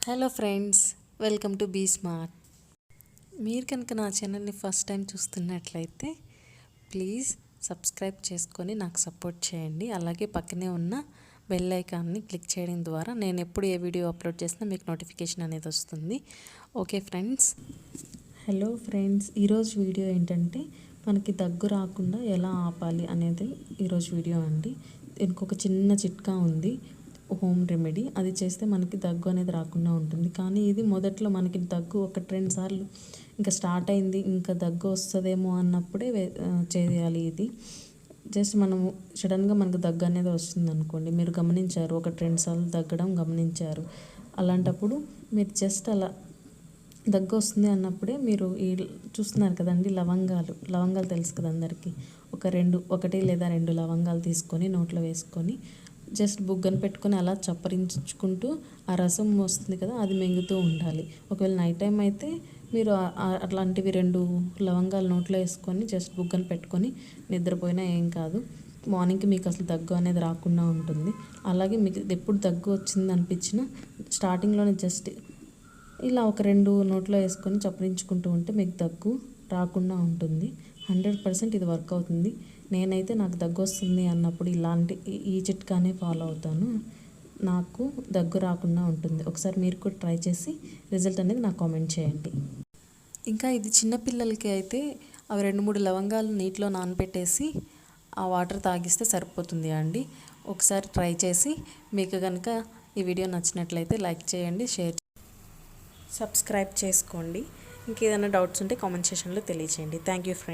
Hello friends, welcome to be smart. మీరు కనుక నా ఛానల్ని ఫస్ట్ టైం చూస్తున్నట్లయితే ప్లీజ్ సబ్స్క్రైబ్ చేసుకొని నాకు సపోర్ట్ చేయండి. అలాగే పక్కనే ఉన్న బెల్ ఐకాన్ని క్లిక్ చేయడం ద్వారా నేను ఎప్పుడు ఏ వీడియో అప్లోడ్ చేసినా మీకు నోటిఫికేషన్ అనేది వస్తుంది. Okay friends. హలో ఫ్రెండ్స్, ఈరోజు వీడియో ఏంటంటే మనకి దగ్గు రాకుండా ఎలా ఆపాలి అనేది ఈరోజు వీడియో అండి. ఇంకొక చిన్న చిట్కా ఉంది, హోమ్ రెమెడీ. అది చేస్తే మనకి దగ్గు అనేది రాకుండా ఉంటుంది. కానీ ఇది మొదట్లో మనకి దగ్గు 1-2 సార్లు ఇంకా స్టార్ట్ అయింది, ఇంకా దగ్గు వస్తుందేమో అన్నప్పుడే చేయాలి. ఇది జస్ట్ మనము సడన్గా మనకు దగ్గు అనేది వస్తుంది అనుకోండి, మీరు గమనించారు 1-2 సార్లు దగ్గడం గమనించారు, అలాంటప్పుడు మీరు జస్ట్ అలా దగ్గు వస్తుంది అన్నప్పుడే మీరు ఈ చూస్తున్నారు కదండి, లవంగాలు తెలుసు కదా అందరికీ. 1 లేదా 2 లవంగాలు తీసుకొని నోట్లో వేసుకొని జస్ట్ బుగ్గను పెట్టుకొని అలా చప్పరించుకుంటూ ఆ రసం వస్తుంది కదా, అది మింగుతూ ఉండాలి. ఒకవేళ నైట్ టైం అయితే మీరు అట్లాంటివి 2 లవంగాలు నోట్లో వేసుకొని జస్ట్ బుగ్గను పెట్టుకొని నిద్రపోయినా ఏం కాదు. మార్నింగ్కి మీకు అసలు దగ్గు అనేది రాకుండా ఉంటుంది. అలాగే మీకు ఎప్పుడు దగ్గు వచ్చింది అనిపించినా స్టార్టింగ్లోనే జస్ట్ ఇలా 2 నోట్లో వేసుకొని చప్పరించుకుంటూ ఉంటే మీకు దగ్గు రాకుండా ఉంటుంది. 100% ఇది వర్క్ అవుతుంది. నేనైతే నాకు దగ్గు వస్తుంది అన్నప్పుడు ఈ చిట్కానే ఫాలో అవుతాను. నాకు దగ్గు రాకుండా ఉంటుంది. ఒకసారి మీరు కూడా ట్రై చేసి రిజల్ట్ అనేది నాకు కామెంట్ చేయండి. ఇంకా ఇది చిన్నపిల్లలకి అయితే అవి 2-3 లవంగాలు నీటిలో నానబెట్టేసి ఆ వాటర్ తాగిస్తే సరిపోతుంది అండి. ఒకసారి ట్రై చేసి మీకు కనుక ఈ వీడియో నచ్చినట్లయితే లైక్ చేయండి, షేర్, సబ్స్క్రైబ్ చేసుకోండి. ఇంకేదైనా డౌట్స్ ఉంటే కామెంట్ సెక్షన్లో తెలియచేయండి. Thank you friends.